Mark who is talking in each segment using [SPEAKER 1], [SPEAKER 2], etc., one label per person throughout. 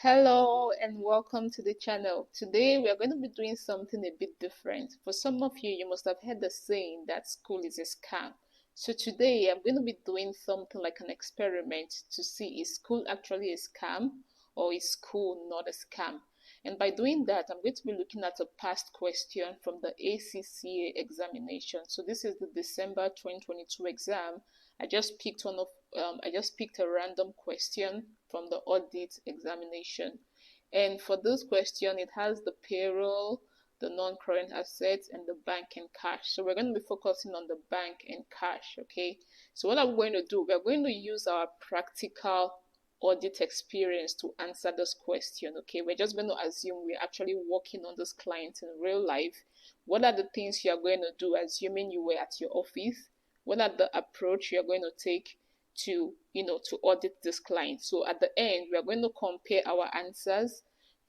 [SPEAKER 1] Hello and welcome to the channel. Today we are going to be doing something a bit different. For some of you, you must have heard the saying that school is a scam. So today I'm going to be doing something like an experiment to see is school actually a scam or is school not a scam. And by doing that, I'm going to be looking at a past question from the ACCA examination. So this is the December 2022 exam. I just picked a random question from the audit examination. And for this question, it has the payroll, the non-current assets, and the bank and cash. So we're going to be focusing on the bank and cash, okay? So what are we going to do? We're going to use our practical audit experience to answer this question, okay? We're just going to assume we're actually working on this client in real life. What are the things you are going to do, assuming you were at your office? What are the approach you're going to take to audit this client? So at the end, we are going to compare our answers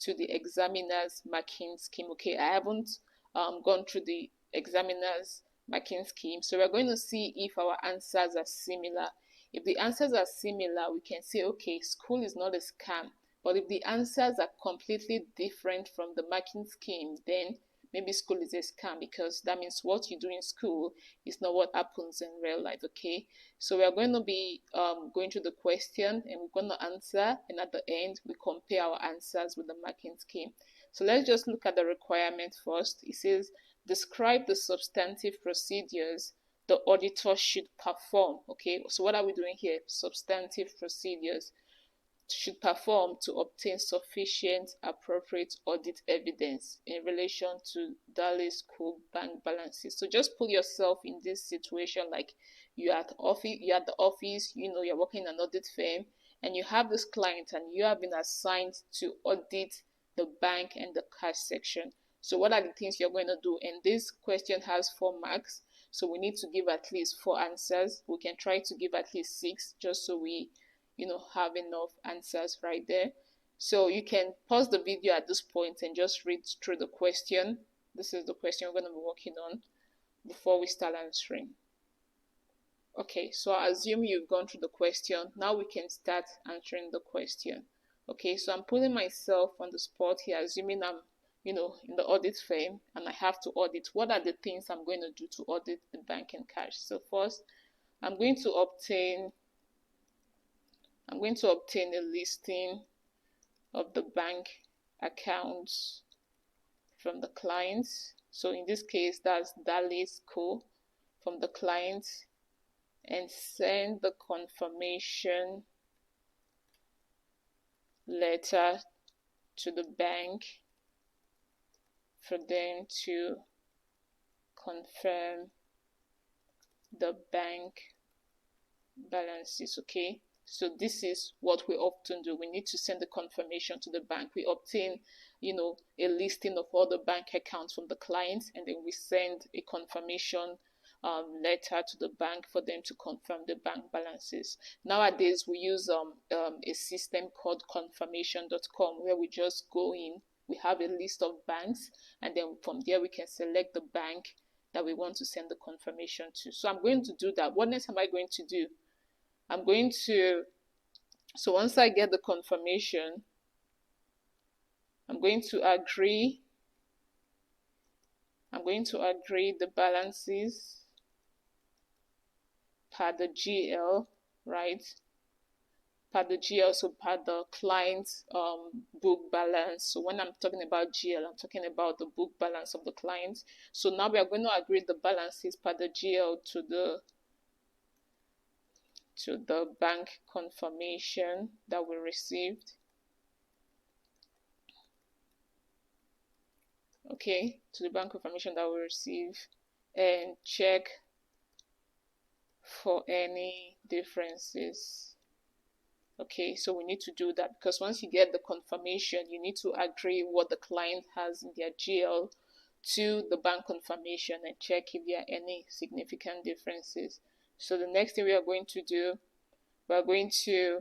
[SPEAKER 1] to the examiner's marking scheme. Okay, I haven't gone through the examiner's marking scheme, so we're going to see if our answers are similar. If the answers are similar, we can say, okay, school is not a scam. But if the answers are completely different from the marking scheme, then maybe school is a scam, because that means what you do in school is not what happens in real life. Okay, so we are going to be going through the question and we're going to answer, and at the end we compare our answers with the marking scheme. So let's just look at the requirement first. It says describe the substantive procedures the auditor should perform. Okay, so what are we doing here? Substantive procedures should perform to obtain sufficient appropriate audit evidence in relation to Dali school bank balances. So just put yourself in this situation, like you're at the office, you're working in an audit firm, and you have this client and you have been assigned to audit the bank and the cash section. So what are the things you're going to do? And this question has 4 marks, so we need to give at least 4 answers. We can try to give at least 6, just so we have enough answers right there. So you can pause the video at this point and just read through the question. This is the question we're going to be working on before we start answering. Okay, so I assume you've gone through the question. Now we can start answering the question. Okay, so I'm putting myself on the spot here, assuming I'm in the audit firm and I have to audit. What are the things I'm going to do to audit the bank and cash? So first, I'm going to obtain a listing of the bank accounts from the clients. So in this case, that's Dali's Co. from the client, and send the confirmation letter to the bank for them to confirm the bank balances. Okay, so this is what we often do. We need to send the confirmation to the bank. We obtain a listing of all the bank accounts from the clients, and then we send a confirmation letter to the bank for them to confirm the bank balances. Nowadays we use a system called confirmation.com, where we just go in, we have a list of banks, and then from there we can select the bank that we want to send the confirmation to. So I'm going to do that. What next am I going to do? So once I get the confirmation, I'm going to agree the balances per the GL, right? Per the GL, so per the client's book balance. So when I'm talking about GL, I'm talking about the book balance of the client. So now we are going to agree the balances per the GL to the bank confirmation that we received. Okay, to the bank confirmation that we receive, and check for any differences. Okay, so we need to do that, because once you get the confirmation, you need to agree what the client has in their GL to the bank confirmation and check if there are any significant differences. So the next thing we are going to do, we're going to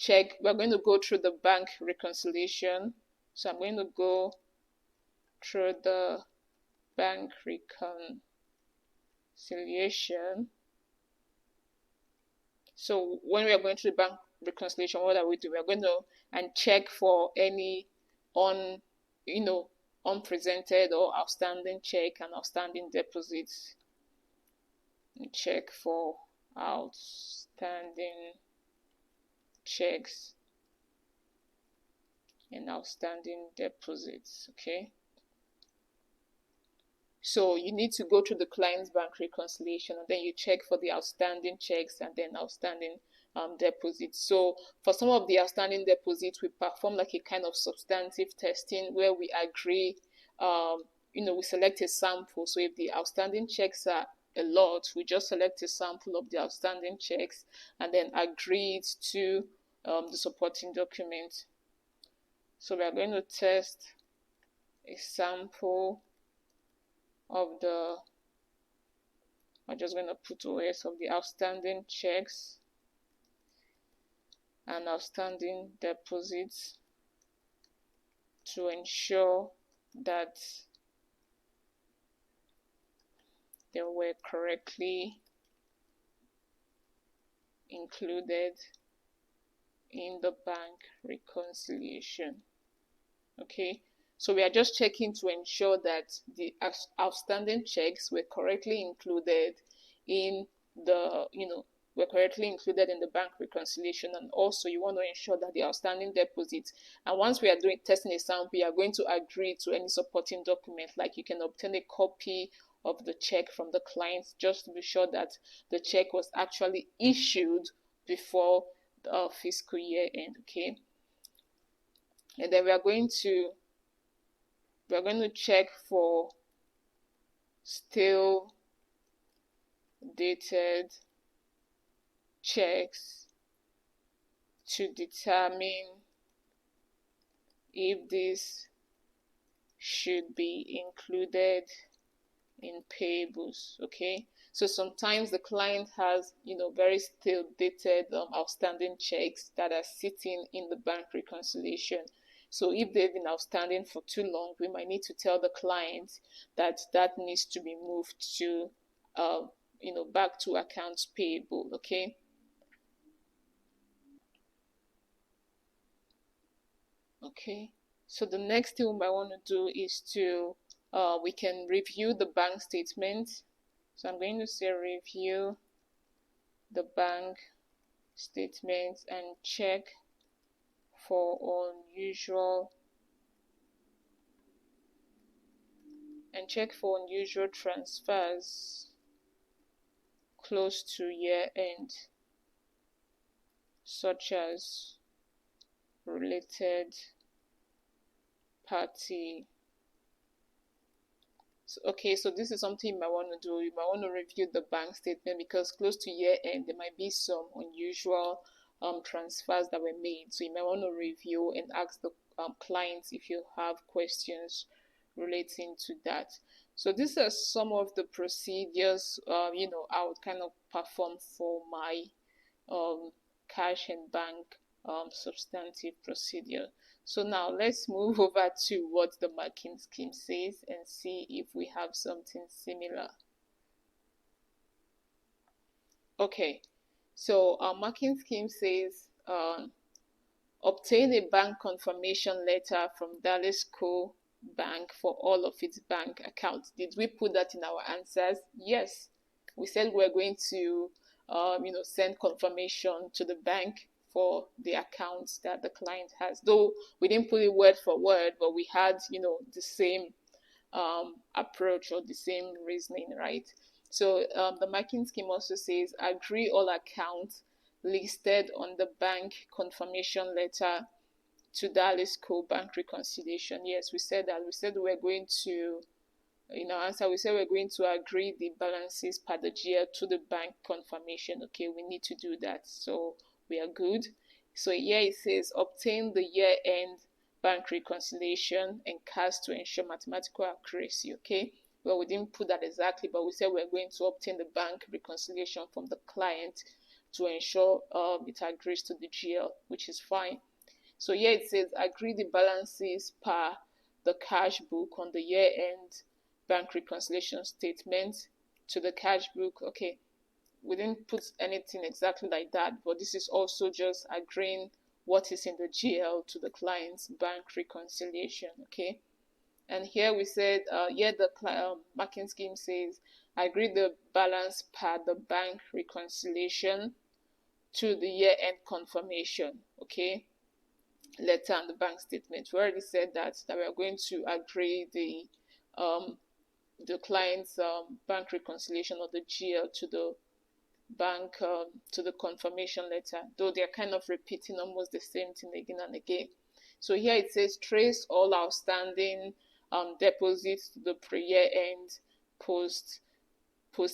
[SPEAKER 1] go through the bank reconciliation. So I'm going to go through the bank reconciliation. So when we are going through the bank reconciliation, what are we doing? We're going to and check for any unpresented or outstanding check and outstanding deposits. And check for outstanding checks and outstanding deposits. Okay. So you need to go through the client's bank reconciliation, and then you check for the outstanding checks and then outstanding deposits. So for some of the outstanding deposits, we perform like a kind of substantive testing where we agree, we select a sample. So if the outstanding checks are a lot, we just select a sample of the outstanding checks and then agree it to the supporting document. So we are going to test a sample of I'm just going to put OS of the outstanding checks and outstanding deposits to ensure that they were correctly included in the bank reconciliation. Okay, so we are just checking to ensure that the outstanding checks were correctly included in the bank reconciliation, and also you want to ensure that the outstanding deposits. And once we are doing testing a sample, we are going to agree to any supporting document, like you can obtain a copy of the check from the client just to be sure that the check was actually issued before the fiscal year end. Okay, and then we are going to check for still dated checks to determine if this should be included in payables. Okay, so sometimes the client has very still dated outstanding checks that are sitting in the bank reconciliation. So if they've been outstanding for too long, we might need to tell the client that needs to be moved to back to accounts payable. Okay, so the next thing we might want to do is to we can review the bank statement. So I'm going to say review the bank statement and check for unusual transfers close to year end, such as related party. So this is something you might want to do. You might want to review the bank statement because close to year end there might be some unusual transfers that were made. So you might want to review and ask the clients if you have questions relating to that. So these are some of the procedures I would kind of perform for my cash and bank substantive procedure. So now let's move over to what the marking scheme says and see if we have something similar. Okay, so our marking scheme says obtain a bank confirmation letter from Dalesco Bank for all of its bank accounts. Did we put that in our answers? Yes, we said we're going to send confirmation to the bank for the accounts that the client has. Though we didn't put it word for word, but we had the same approach or the same reasoning, right? So the marking scheme also says agree all accounts listed on the bank confirmation letter to Dalesco bank reconciliation. Yes, we said that. We said we're going to, in our answer, we said we're going to agree the balances per the GL to the bank confirmation. Okay, we need to do that. So we are good. So here it says obtain the year-end bank reconciliation and cash to ensure mathematical accuracy. Okay, well, we didn't put that exactly, but we said we're going to obtain the bank reconciliation from the client to ensure it agrees to the GL, which is fine. So here it says agree the balances per the cash book on the year-end bank reconciliation statement to the cash book. Okay, we didn't put anything exactly like that, but this is also just agreeing what is in the GL to the client's bank reconciliation, okay? And here we said, here the marking scheme says, agree the balance per the bank reconciliation to the year-end confirmation, okay, letter and the bank statement. We already said that we are going to agree the client's bank reconciliation or the GL to the bank to the confirmation letter, though they're kind of repeating almost the same thing again and again. So here it says trace all outstanding deposits to the pre-year end post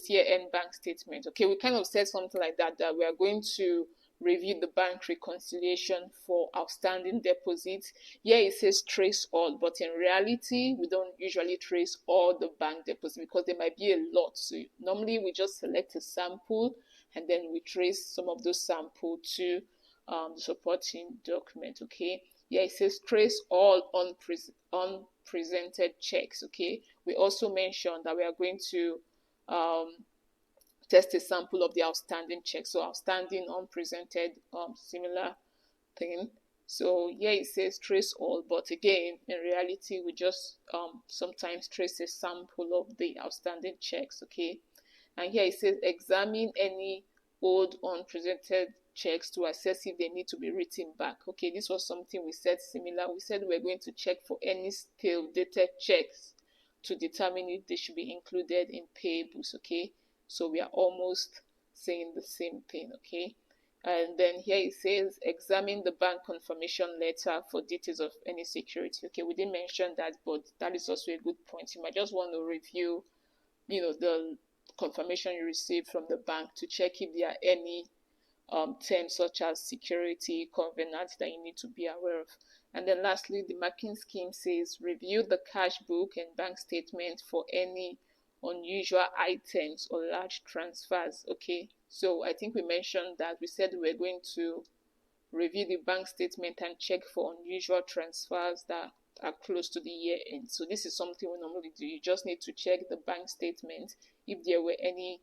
[SPEAKER 1] year end bank statement. Okay, we kind of said something like that, that we are going to review the bank reconciliation for outstanding deposits. Here it says trace all, but in reality, we don't usually trace all the bank deposits because there might be a lot. So normally we just select a sample and then we trace some of those sample to the supporting document. Okay, yeah, it says trace all unpresented checks. Okay, we also mentioned that we are going to test a sample of the outstanding check. So outstanding, unpresented, similar thing. So here it says trace all, but again, in reality, we just sometimes trace a sample of the outstanding checks, okay? And here it says examine any old unpresented checks to assess if they need to be written back. Okay, this was something we said similar. We said we're going to check for any stale dated checks to determine if they should be included in payables, okay? So we are almost saying the same thing, okay? And then here it says examine the bank confirmation letter for details of any security. Okay, we didn't mention that, but that is also a good point. You might just want to review, the confirmation you received from the bank to check if there are any terms such as security covenants that you need to be aware of. And then lastly, the marking scheme says review the cash book and bank statement for any unusual items or large transfers. Okay, so I think we mentioned that we said we're going to review the bank statement and check for unusual transfers that are close to the year end. So this is something we normally do. You just need to check the bank statement if there were any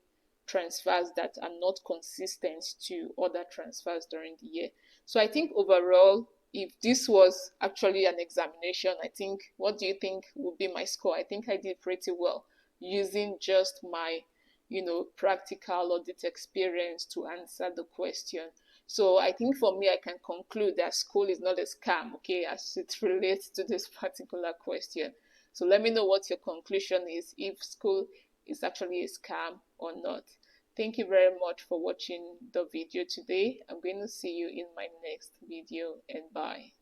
[SPEAKER 1] transfers that are not consistent to other transfers during the year. So I think overall, if this was actually an examination, I think, what do you think would be my score? I think I did pretty well using just my, practical audit experience to answer the question. So I think for me, I can conclude that school is not a scam, okay, as it relates to this particular question. So let me know what your conclusion is, if school is actually a scam or not. Thank you very much for watching the video today. I'm going to see you in my next video, and bye.